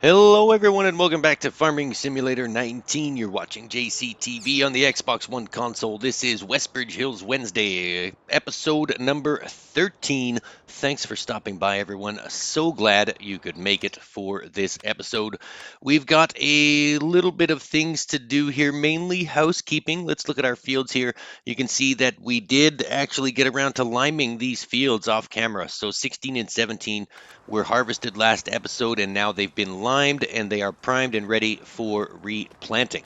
Hello everyone and welcome back to Farming Simulator 19. You're watching JCTV on the Xbox One console. This is Westbridge Hills Wednesday, episode number 13. Thanks for stopping by everyone. So glad you could make it for this episode. We've got a little bit of things to do here, mainly housekeeping. Let's look at our fields here. You can see that we did actually get around to liming these fields off camera. So 16 and 17 were harvested last episode, and now they've been limed and they are primed and ready for replanting.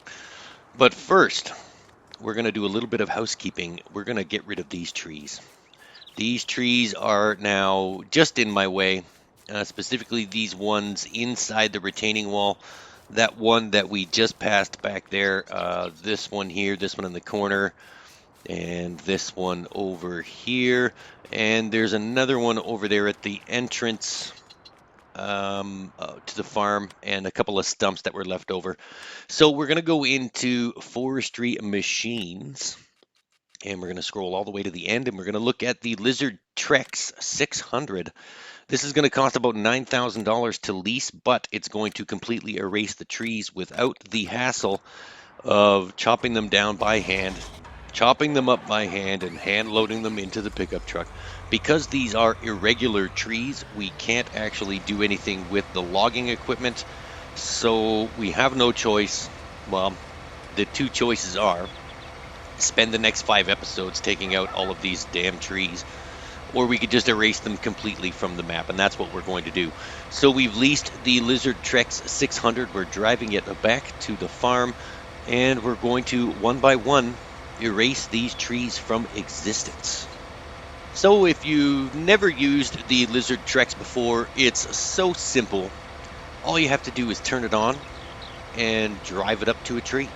But first, we're going to do a little bit of housekeeping. We're going to get rid of these trees. These trees are now just in my way, specifically these ones inside the retaining wall. That one that we just passed back there, this one here, this one in the corner, and this one over here. And there's another one over there at the entrance to the farm, and a couple of stumps that were left over. So we're going to go into forestry machines, and we're going to scroll all the way to the end, and we're going to look at the Lizard Trex 600. This is going to cost about $9,000 to lease, but it's going to completely erase the trees without the hassle of chopping them down by hand, chopping them up by hand, and hand loading them into the pickup truck. Because these are irregular trees, we can't actually do anything with the logging equipment, so we have no choice. Well, the two choices are spend the next 5 episodes taking out all of these damn trees, or we could just erase them completely from the map, and that's what we're going to do. So we've leased the Lizard Trex 600. We're driving it back to the farm, and we're going to, one by one, erase these trees from existence. So if you've never used the Lizard Trex before, it's so simple. All you have to do is turn it on and drive it up to a tree.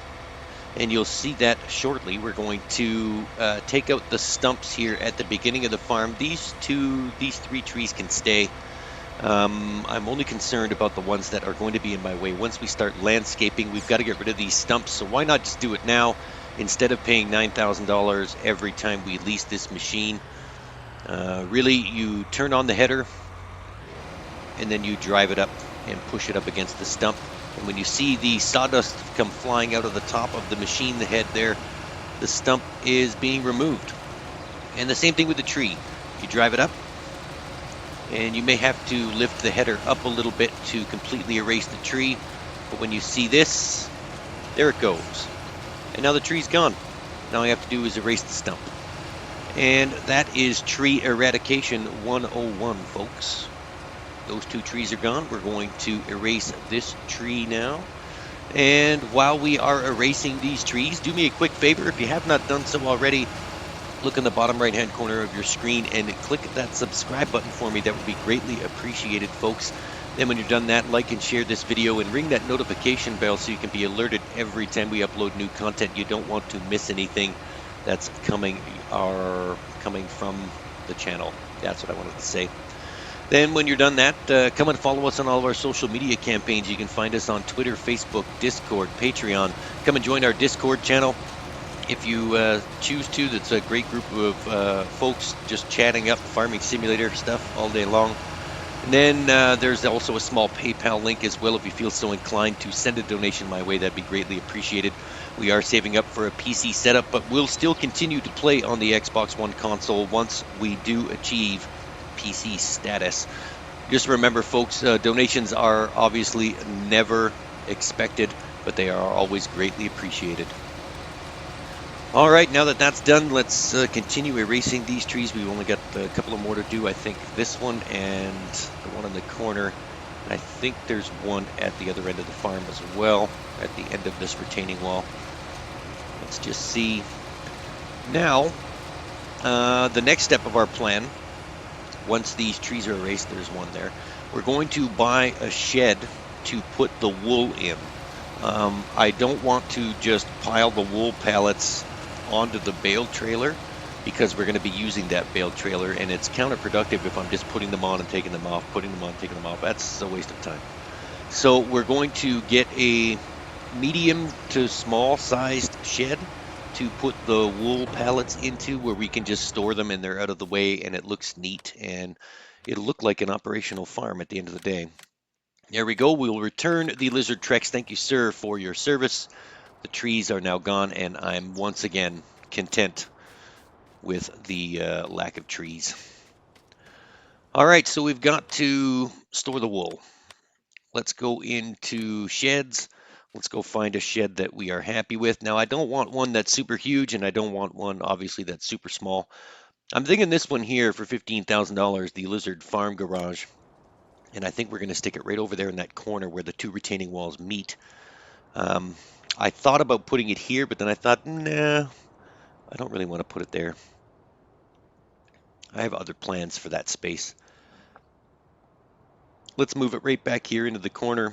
And you'll see that shortly. We're going to take out the stumps here at the beginning of the farm. These 3 trees can stay. I'm only concerned about the ones that are going to be in my way. Once we start landscaping, we've got to get rid of these stumps. So why not just do it now instead of paying $9,000 every time we lease this machine? Really, you turn on the header and then you drive it up and push it up against the stump. And when you see the sawdust come flying out of the top of the machine, the head there, the stump is being removed. And the same thing with the tree. You drive it up, and you may have to lift the header up a little bit to completely erase the tree. But when you see this, there it goes. And now the tree's gone. Now all you have to do is erase the stump. And that is tree eradication 101, folks. Those 2 trees are gone. We're going to erase this tree now. And while we are erasing these trees, do me a quick favor. If you have not done so already, look in the bottom right-hand corner of your screen and click that subscribe button for me. That would be greatly appreciated, folks. Then when you're done that, like and share this video and ring that notification bell so you can be alerted every time we upload new content. You don't want to miss anything that's coming from the channel. That's what I wanted to say. Then when you're done that, come and follow us on all of our social media campaigns. You can find us on Twitter, Facebook, Discord, Patreon. Come and join our Discord channel if you choose to. That's a great group of folks just chatting up Farming Simulator stuff all day long. And then there's also a small PayPal link as well if you feel so inclined to send a donation my way. That'd be greatly appreciated. We are saving up for a PC setup, but we'll still continue to play on the Xbox One console once we do achieve PC status. Just remember, folks, donations are obviously never expected, but they are always greatly appreciated. All right, now that that's done, let's continue erasing these trees. We've only got a couple of more to do. I think this one and the one in the corner. I think there's one at the other end of the farm as well, at the end of this retaining wall. Let's just see. Now, the next step of our plan, once these trees are erased, there's one there, we're going to buy a shed to put the wool in. I don't want to just pile the wool pallets onto the bale trailer because we're going to be using that bale trailer, and it's counterproductive if I'm just putting them on and taking them off, putting them on, taking them off. That's a waste of time. So we're going to get a medium to small sized shed to put the wool pallets into, where we can just store them and they're out of the way and it looks neat and it'll look like an operational farm at the end of the day. There we go. We'll return the lizard Trex. Thank you, sir, for your service. The trees are now gone, and I'm once again content with the lack of trees. All right, so we've got to store the wool. Let's go into sheds. Let's go find a shed that we are happy with. Now, I don't want one that's super huge, and I don't want one, obviously, that's super small. I'm thinking this one here for $15,000, the Lizard Farm Garage. And I think we're going to stick it right over there in that corner where the two retaining walls meet. Um, I thought about putting it here, but then I thought, nah, I don't really want to put it there. I have other plans for that space. Let's move it right back here into the corner.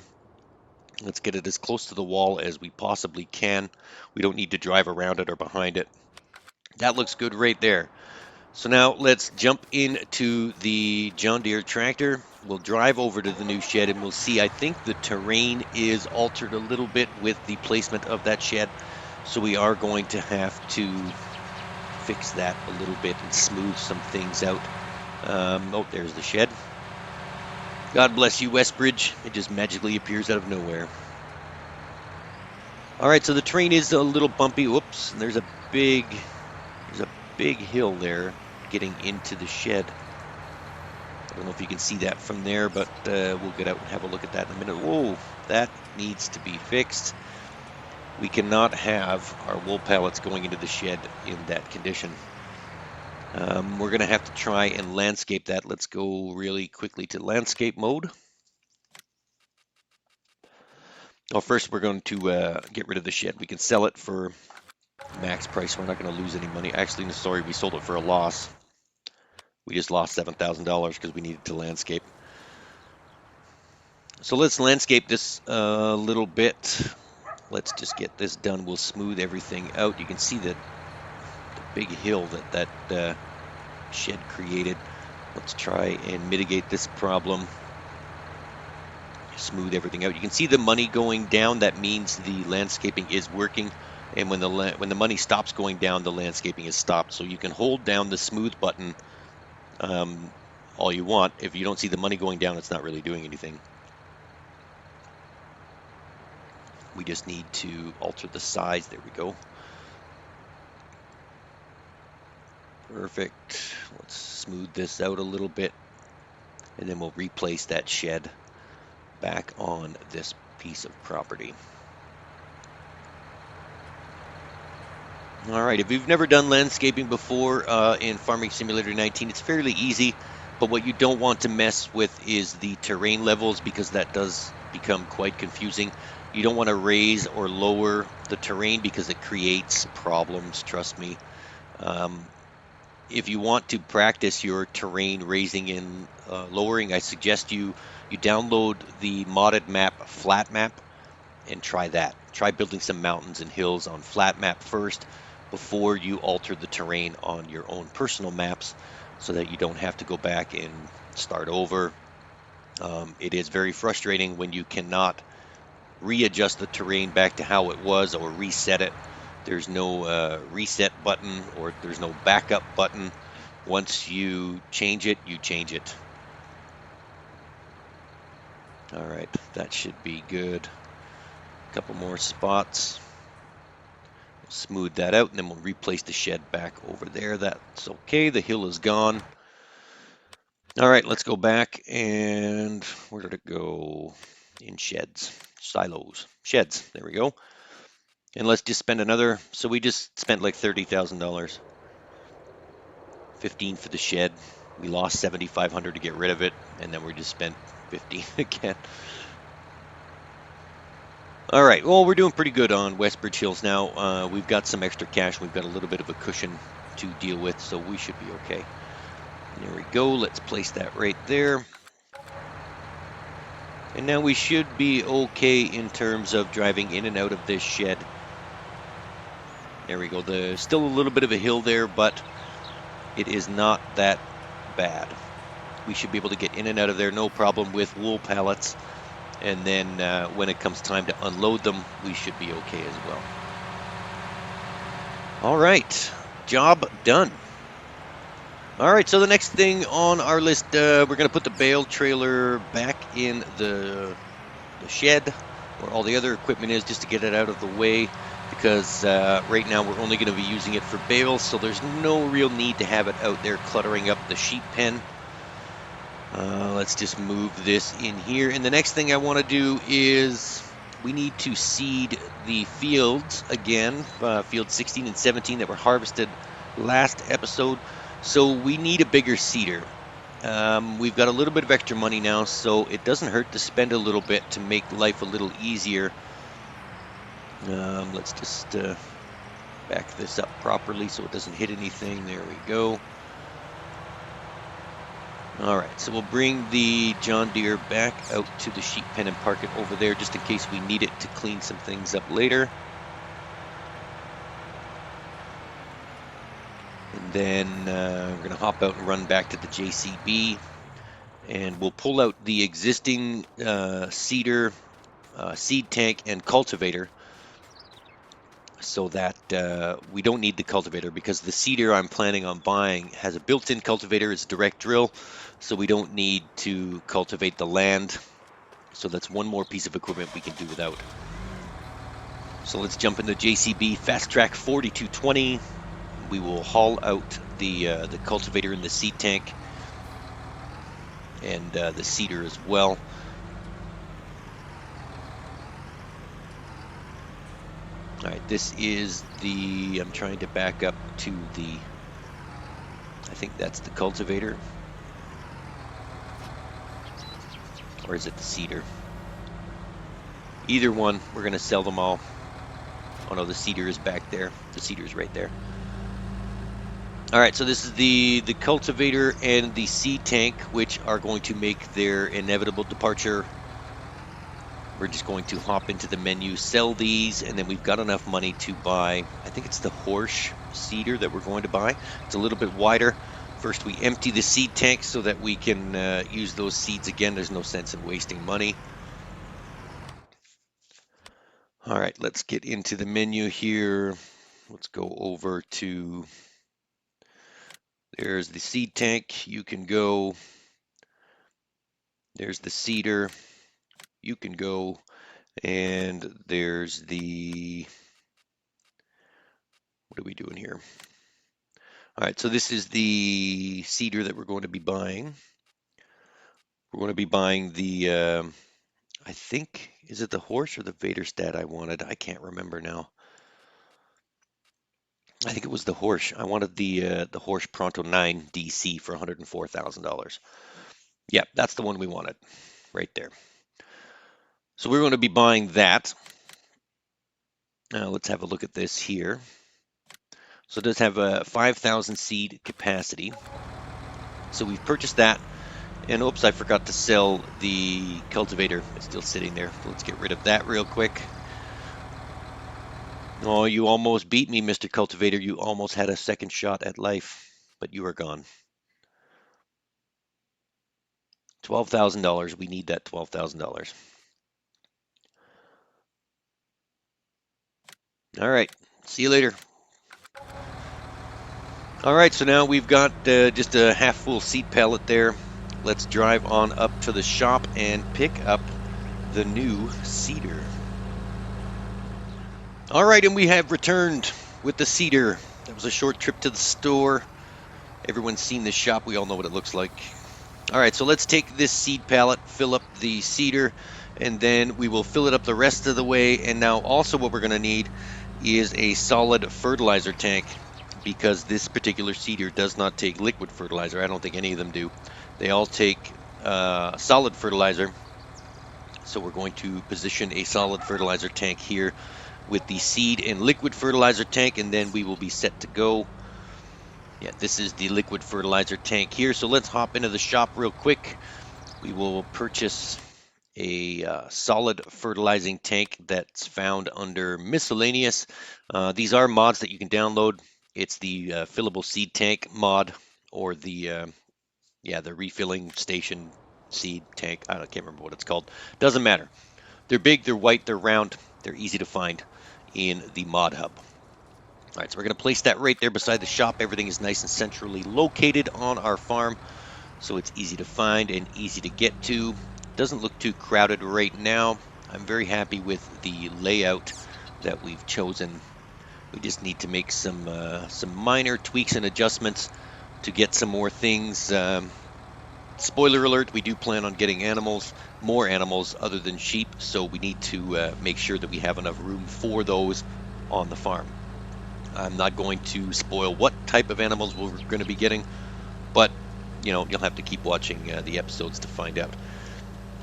Let's get it as close to the wall as we possibly can. We don't need to drive around it or behind it. That looks good right there. So now let's jump into the John Deere tractor. We'll drive over to the new shed and we'll see. I think the terrain is altered a little bit with the placement of that shed. So we are going to have to fix that a little bit and smooth some things out. Oh, there's the shed. God bless you, Westbridge. It just magically appears out of nowhere. All right, so the terrain is a little bumpy. Whoops, and there's a big hill there getting into the shed. I don't know if you can see that from there, but we'll get out and have a look at that in a minute. Whoa, that needs to be fixed. We cannot have our wool pallets going into the shed in that condition. We're going to have to try and landscape that. Let's go really quickly to landscape mode. Well, first we're going to get rid of the shed. We can sell it for max price. We're not going to lose any money. Actually, sorry, we sold it for a loss. We just lost $7,000 because we needed to landscape. So let's landscape this a little bit. Let's just get this done. We'll smooth everything out. You can see the big hill that shed created. Let's try and mitigate this problem. Smooth everything out. You can see the money going down. That means the landscaping is working. And when the money stops going down, the landscaping is stopped. So you can hold down the smooth button all you want. If you don't see the money going down, it's not really doing anything. We just need to alter the size. There we go. Perfect. Let's smooth this out a little bit. And then we'll replace that shed back on this piece of property. All right, if you've never done landscaping before in Farming Simulator 19, it's fairly easy, but what you don't want to mess with is the terrain levels because that does become quite confusing. You don't want to raise or lower the terrain because it creates problems, trust me. If you want to practice your terrain raising and lowering, I suggest you download the modded map, Flat Map, and try that. Try building some mountains and hills on Flat Map first before you alter the terrain on your own personal maps so that you don't have to go back and start over. It is very frustrating when you cannot readjust the terrain back to how it was or reset it. There's no reset button or there's no backup button. Once you change it, you change it. All right, that should be good. A couple more spots. We'll smooth that out and then we'll replace the shed back over there. That's okay. The hill is gone. All right, let's go back and where did it go? In sheds, silos, sheds. There we go. And let's just spend another. So we just spent like $30,000. 15 for the shed. We lost 7,500 to get rid of it, and then we just spent 50 again. All right, well, we're doing pretty good on Westbridge Hills now. We've got some extra cash. We've got a little bit of a cushion to deal with, so we should be okay. There we go. Let's place that right there. And now we should be okay in terms of driving in and out of this shed. There we go. There's still a little bit of a hill there, but it is not that bad. We should be able to get in and out of there, no problem with wool pallets. And then when it comes time to unload them, we should be okay as well. All right, job done. All right, so the next thing on our list, we're going to put the bale trailer back in the shed where all the other equipment is, just to get it out of the way, because right now we're only going to be using it for bales, so there's no real need to have it out there cluttering up the sheep pen. Let's just move this in here. And the next thing I want to do is we need to seed the fields again, fields 16 and 17 that were harvested last episode. So we need a bigger seeder. We've got a little bit of extra money now, so it doesn't hurt to spend a little bit to make life a little easier. Let's just back this up properly so it doesn't hit anything. There we go. All right, so we'll bring the John Deere back out to the sheep pen and park it over there just in case we need it to clean some things up later. And then we're going to hop out and run back to the JCB, and we'll pull out the existing seeder, seed tank, and cultivator, so that we don't need the cultivator, because the seeder I'm planning on buying has a built-in cultivator. It's direct drill, so we don't need to cultivate the land. So that's one more piece of equipment we can do without. So let's jump into JCB Fast Track 4220. We will haul out the cultivator and the seed tank, and the seeder as well. All right, this is the, I'm trying to back up to the, I think that's the cultivator. Or is it the seeder? Either one, we're going to sell them all. Oh no, the seeder is back there. The seeder is right there. All right, so this is the cultivator and the seed tank, which are going to make their inevitable departure. We're just going to hop into the menu, sell these, and then we've got enough money to buy, I think it's the horse seeder that we're going to buy. It's a little bit wider. First, we empty the seed tank so that we can use those seeds again. There's no sense in wasting money. All right, let's get into the menu here. Let's go over to, there's the seed tank. You can go. There's the seeder. You can go. And there's the, what are we doing here? All right, so this is the seeder that we're going to be buying. We're going to be buying the, I think, is it the horse or the Vaderstad I wanted? I can't remember now. I think it was the horse. I wanted the horse Pronto 9 DC for $104,000. Yeah, that's the one we wanted, right there. So we're going to be buying that. Let's have a look at this here. So it does have a 5,000 seed capacity. So we've purchased that. And oops, I forgot to sell the cultivator. It's still sitting there. Let's get rid of that real quick. Oh, you almost beat me, Mr. Cultivator. You almost had a second shot at life, but you are gone. $12,000. We need that $12,000. All right. See you later. All right, so now we've got just a half-full seed pallet there. Let's drive on up to the shop and pick up the new seeder. All right, and we have returned with the seeder. That was a short trip to the store. Everyone's seen this shop. We all know what it looks like. All right, so let's take this seed pallet, fill up the seeder, and then we will fill it up the rest of the way. And now also what we're going to need is a solid fertilizer tank, because this particular seeder does not take liquid fertilizer. I don't think any of them do. They all take solid fertilizer. So we're going to position a solid fertilizer tank here with the seed and liquid fertilizer tank, and then we will be set to go. Yeah, this is the liquid fertilizer tank here. So let's hop into the shop real quick. We will purchase a solid fertilizing tank that's found under miscellaneous. These are mods that you can download. It's the fillable seed tank mod, or the the refilling station seed tank. I can't remember what it's called. Doesn't matter. They're big, they're white, they're round, they're easy to find in the mod hub. All right, so we're going to place that right there beside the shop. Everything is nice and centrally located on our farm, so it's easy to find and easy to get to. Doesn't look too crowded right now. I'm very happy with the layout that we've chosen. We just need to make some minor tweaks and adjustments to get some more things. Spoiler alert, we do plan on getting more animals other than sheep, so we need to make sure that we have enough room for those on the farm. I'm not going to spoil what type of animals we're going to be getting, but you'll have to keep watching the episodes to find out.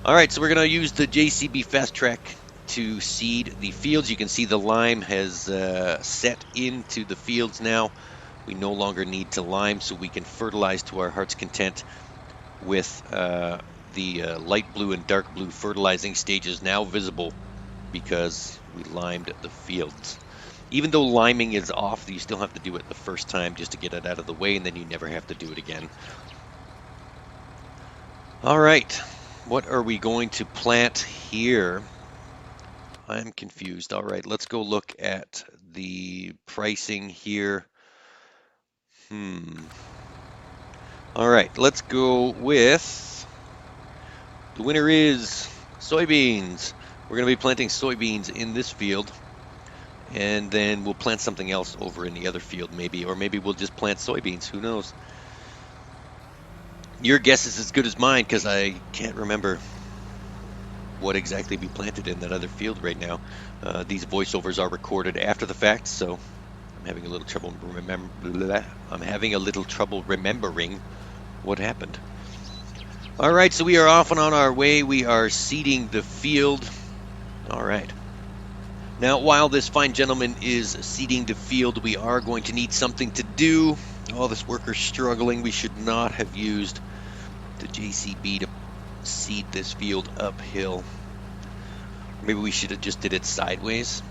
All right, so we're going to use the JCB Fast Track to seed the fields. You can see the lime has set into the fields now. We no longer need to lime, so we can fertilize to our heart's content with the light blue and dark blue fertilizing stages now visible because we limed the fields. Even though liming is off, you still have to do it the first time just to get it out of the way, and then you never have to do it again. All right, what are we going to plant here? I'm confused. All right, let's go look at the pricing here. All right, let's go with, the winner is soybeans. We're going to be planting soybeans in this field, and then we'll plant something else over in the other field maybe, or maybe we'll just plant soybeans. Who knows? Your guess is as good as mine because I can't remember what exactly we planted in that other field right now. These voiceovers are recorded after the fact, so I'm having a little trouble remembering what happened. All right, so we are off and on our way. We are seeding the field. All right. Now, while this fine gentleman is seeding the field, we are going to need something to do. Oh, this worker's struggling. We should not have used the JCB to seed this field uphill. Maybe we should have just did it sideways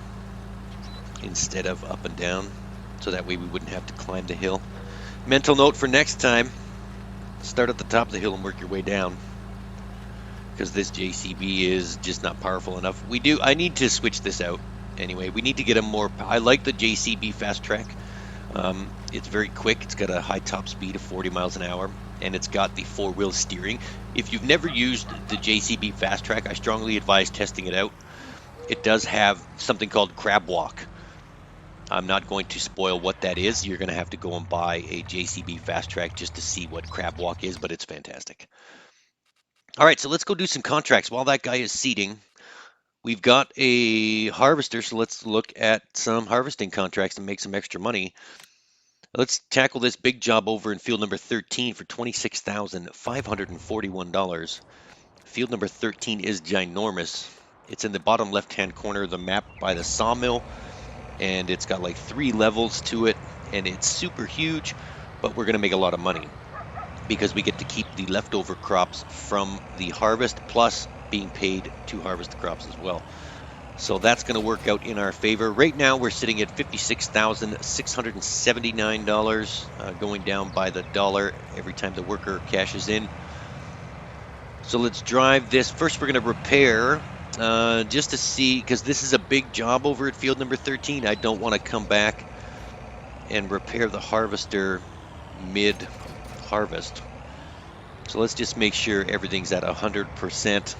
instead of up and down, so that way we wouldn't have to climb the hill. Mental note for next time: start at the top of the hill and work your way down, because this JCB is just not powerful enough. I need to switch this out. Anyway, we need to get a more, I like the JCB Fast Track. It's very quick. It's got a high top speed of 40 miles an hour, and it's got the four-wheel steering. If you've never used the JCB Fast Track, I strongly advise testing it out. It does have something called crab walk. I'm not going to spoil what that is. You're going to have to go and buy a JCB Fast Track just to see what crab walk is, but it's fantastic. All right, so let's go do some contracts while that guy is seeding. We've got a harvester, so let's look at some harvesting contracts and make some extra money. Let's tackle this big job over in field number 13 for $26,541. Field number 13 is ginormous. It's in the bottom left-hand corner of the map by the sawmill, and it's got like 3 levels to it, and it's super huge, but we're going to make a lot of money because we get to keep the leftover crops from the harvest, plus being paid to harvest the crops as well. So that's going to work out in our favor. Right now we're sitting at $56,679, going down by the dollar every time the worker cashes in. So let's drive this. First we're going to repair just to see, because this is a big job over at field number 13. I don't want to come back and repair the harvester mid-harvest. So let's just make sure everything's at 100%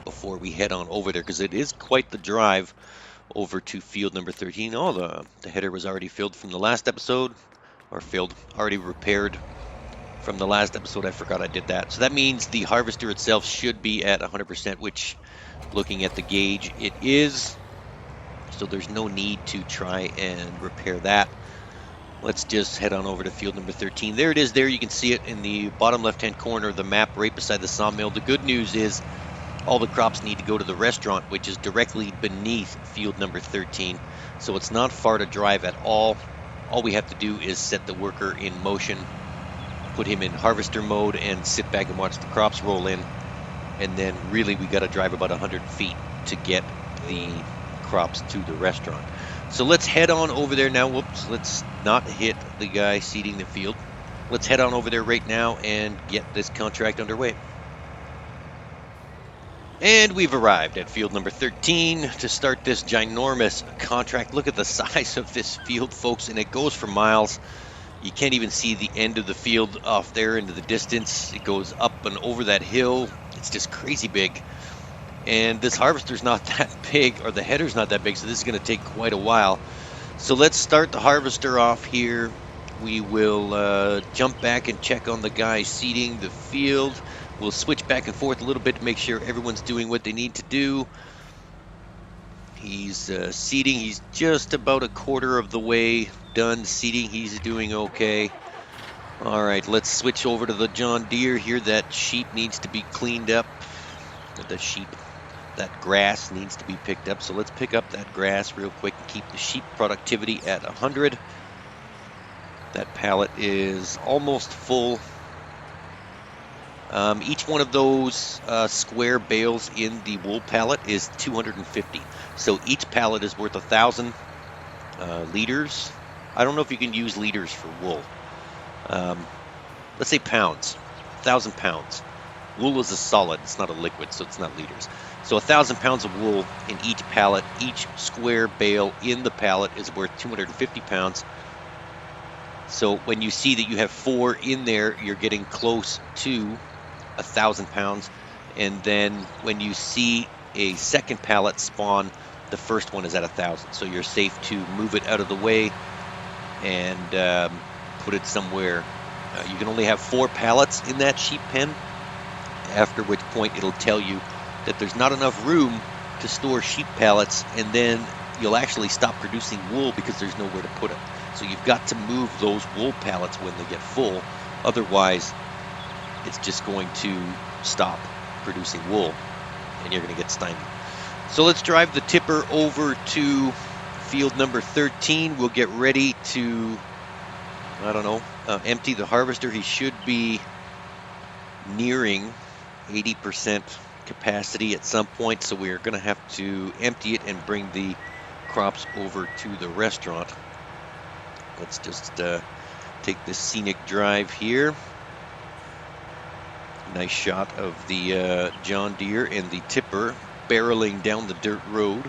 before we head on over there, because it is quite the drive over to field number 13. Oh, the header was already filled from the last episode, or already repaired from the last episode. I forgot I did that. So that means the harvester itself should be at 100%, which, looking at the gauge, it is. So there's no need to try and repair that. Let's just head on over to field number 13. There it is there. You can see it in the bottom left-hand corner of the map right beside the sawmill. The good news is all the crops need to go to the restaurant, which is directly beneath field number 13. So it's not far to drive at all. All we have to do is set the worker in motion, put him in harvester mode, and sit back and watch the crops roll in. And then really we got to drive about 100 feet to get the crops to the restaurant. So let's head on over there now. Whoops, let's not hit the guy seeding the field. Let's head on over there right now and get this contract underway. And we've arrived at field number 13 to start this ginormous contract. Look at the size of this field, folks, and it goes for miles. You can't even see the end of the field off there into the distance. It goes up and over that hill. It's just crazy big. And this harvester's not that big, or the header's not that big, so this is going to take quite a while. So let's start the harvester off here. We will jump back and check on the guy seeding the field. We'll switch back and forth a little bit to make sure everyone's doing what they need to do. He's seeding. He's just about a quarter of the way done seeding. He's doing okay. All right, let's switch over to the John Deere here. That sheep needs to be cleaned up. That grass needs to be picked up. So let's pick up that grass real quick and keep the sheep productivity at 100. That pallet is almost full. Each one of those square bales in the wool pallet is 250. So each pallet is worth 1,000 liters. I don't know if you can use liters for wool. Let's say pounds, 1,000 pounds. Wool is a solid, it's not a liquid, so it's not liters. So 1,000 pounds of wool in each pallet. Each square bale in the pallet is worth 250 pounds. So when you see that you have 4 in there, you're getting close to 1,000 pounds. And then when you see a second pallet spawn, the first one is at 1,000. So you're safe to move it out of the way and put it somewhere. You can only have 4 pallets in that sheep pen, after which point it'll tell you that there's not enough room to store sheep pallets, and then you'll actually stop producing wool because there's nowhere to put it. So you've got to move those wool pallets when they get full. Otherwise, it's just going to stop producing wool, and you're going to get stymied. So let's drive the tipper over to field number 13. We'll get ready to, empty the harvester. He should be nearing 80% capacity at some point, so we're going to have to empty it and bring the crops over to the restaurant. Let's just take this scenic drive here. Nice shot of the John Deere and the tipper barreling down the dirt road.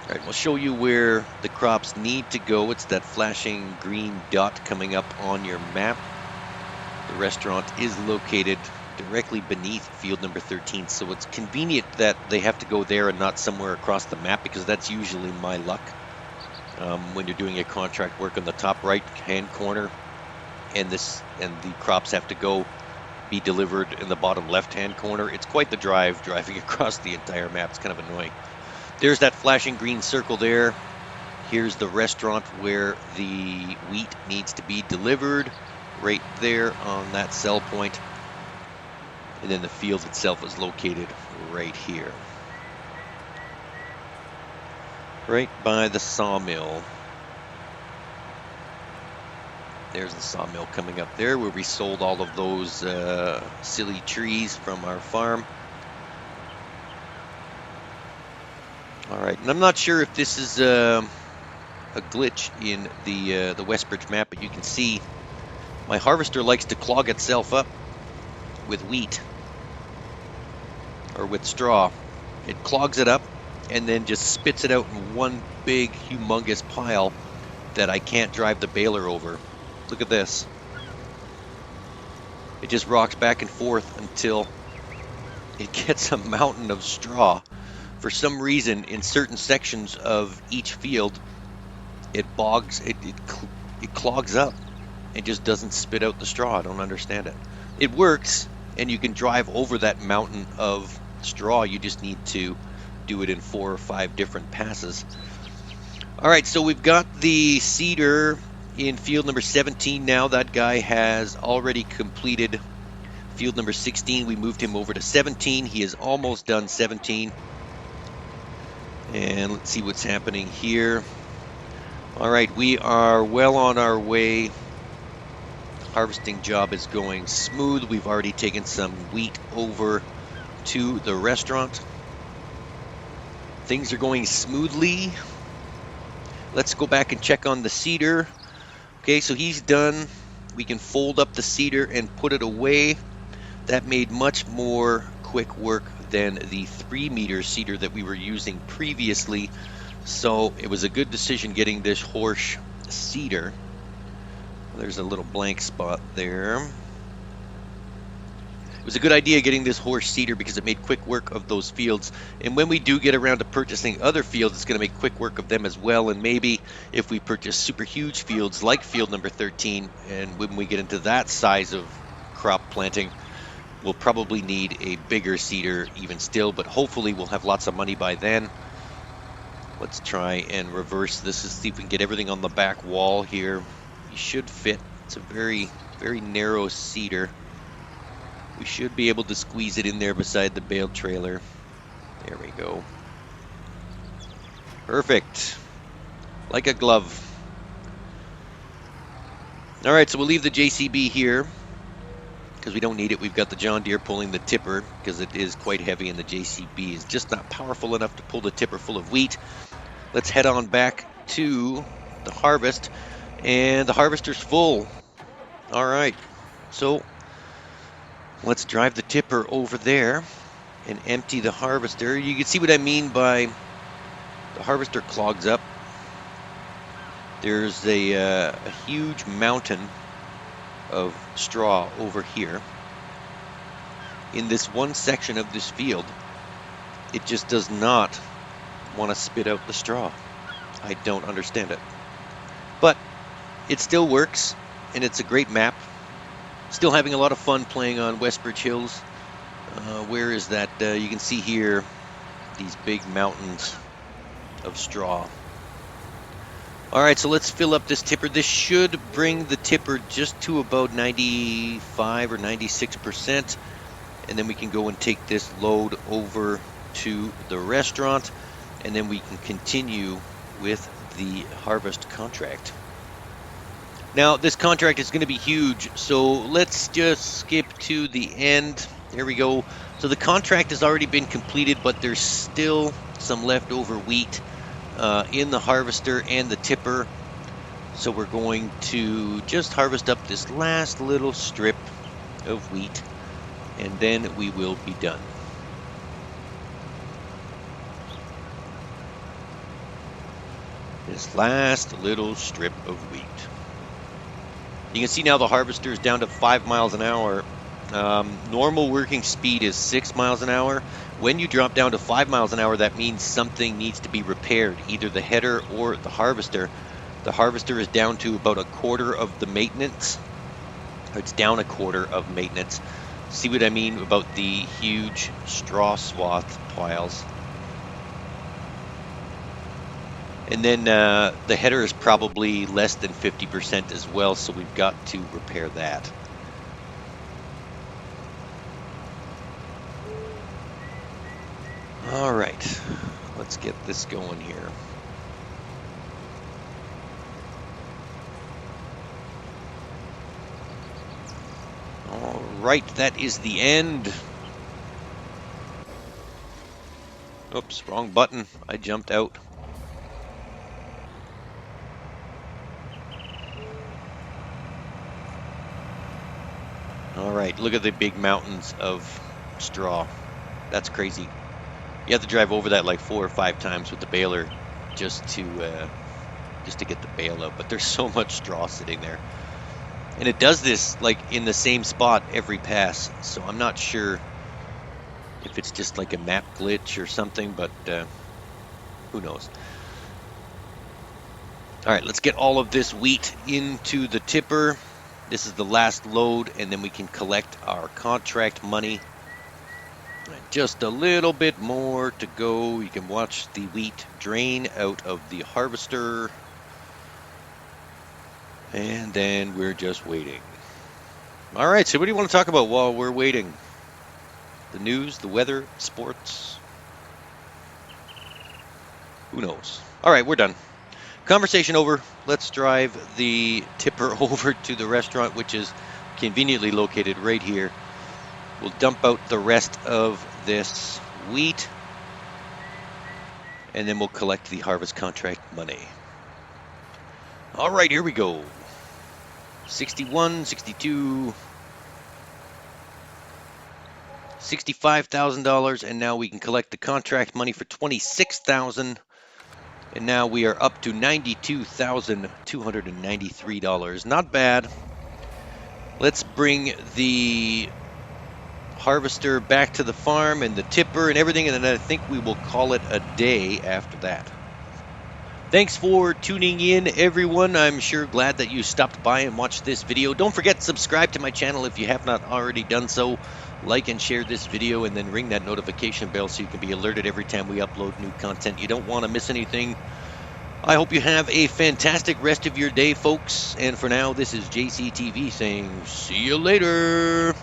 All right, we'll show you where the crops need to go. It's that flashing green dot coming up on your map. The restaurant is located directly beneath field number 13, so it's convenient that they have to go there and not somewhere across the map, because that's usually my luck when you're doing a contract work on the top right hand corner, and the crops have to be delivered in the bottom left hand corner. It's quite the drive driving across the entire map. It's kind of annoying. There's that flashing green circle there. Here's the restaurant where the wheat needs to be delivered, right there on that cell point. And then the field itself is located right here, right by the sawmill. There's the sawmill coming up there where we sold all of those silly trees from our farm. All right, and I'm not sure if this is a glitch in the Westbridge map, but you can see my harvester likes to clog itself up with wheat or with straw. It clogs it up and then just spits it out in one big humongous pile that I can't drive the baler over. Look at this. It just rocks back and forth until it gets a mountain of straw. For some reason, in certain sections of each field, it clogs up and just doesn't spit out the straw. I don't understand it. It works, and you can drive over that mountain of straw. You just need to do it in 4 or 5 different passes. All right, so we've got the seeder in field number 17 now. That guy has already completed field number 16. We moved him over to 17. He is almost done 17. And let's see what's happening here. All right, we are well on our way. Harvesting job is going smooth. We've already taken some wheat over to the restaurant. Things are going smoothly. Let's go back and check on the seeder. Okay, so he's done. We can fold up the seeder and put it away. That made much more quick work than the 3-meter seeder that we were using previously. So it was a good decision getting this horse seeder. There's a little blank spot there. It was a good idea getting this horse seeder because it made quick work of those fields. And when we do get around to purchasing other fields, it's going to make quick work of them as well. And maybe if we purchase super huge fields like field number 13, and when we get into that size of crop planting, we'll probably need a bigger seeder even still, but hopefully we'll have lots of money by then. Let's try and reverse this and see if we can get everything on the back wall here. You should fit. It's a very, very narrow seeder. We should be able to squeeze it in there beside the bale trailer. There we go. Perfect. Like a glove. All right, so we'll leave the JCB here because we don't need it. We've got the John Deere pulling the tipper because it is quite heavy and the JCB is just not powerful enough to pull the tipper full of wheat. Let's head on back to the harvest, and the harvester's full. All right, so let's drive the tipper over there and empty the harvester. You can see what I mean by the harvester clogs up. There's a huge mountain of straw over here. In this one section of this field, it just does not want to spit out the straw. I don't understand it. But it still works, and it's a great map. Still having a lot of fun playing on Westbridge Hills. Where is that? You can see here these big mountains of straw. All right, so let's fill up this tipper. This should bring the tipper just to about 95 or 96%. And then we can go and take this load over to the restaurant. And then we can continue with the harvest contract. Now, this contract is going to be huge, so let's just skip to the end. There we go. So the contract has already been completed, but there's still some leftover wheat in the harvester and the tipper. So we're going to just harvest up this last little strip of wheat, and then we will be done. This last little strip of wheat. You can see now the harvester is down to 5 miles an hour. Normal working speed is 6 miles an hour. When you drop down to 5 miles an hour, that means something needs to be repaired, either the header or the harvester. The harvester is down to about a quarter of the maintenance. It's down a quarter of maintenance. See what I mean about the huge straw swath piles? And then the header is probably less than 50% as well, so we've got to repair that. All right, let's get this going here. All right, that is the end. Oops, wrong button. I jumped out. All right, look at the big mountains of straw. That's crazy. You have to drive over that like 4 or 5 times with the baler just to get the bale out. But there's so much straw sitting there, and it does this like in the same spot every pass. So I'm not sure if it's just like a map glitch or something, but who knows? All right, let's get all of this wheat into the tipper. This is the last load, and then we can collect our contract money. Just a little bit more to go. You can watch the wheat drain out of the harvester. And then we're just waiting. All right, so what do you want to talk about while we're waiting? The news, the weather, sports? Who knows? All right, we're done. Conversation over. Let's drive the tipper over to the restaurant, which is conveniently located right here. We'll dump out the rest of this wheat, and then we'll collect the harvest contract money. All right, here we go. 61, 62. $65,000, and now we can collect the contract money for $26,000, and now we are up to $92,293. Not bad. Let's bring the harvester back to the farm and the tipper and everything, and then I think we will call it a day after that. Thanks for tuning in, everyone. I'm sure glad that you stopped by and watched this video. Don't forget to subscribe to my channel if you have not already done so. Like and share this video, and then ring that notification bell so you can be alerted every time we upload new content. You don't want to miss anything. I hope you have a fantastic rest of your day, folks. And for now, this is JCTV saying, see you later.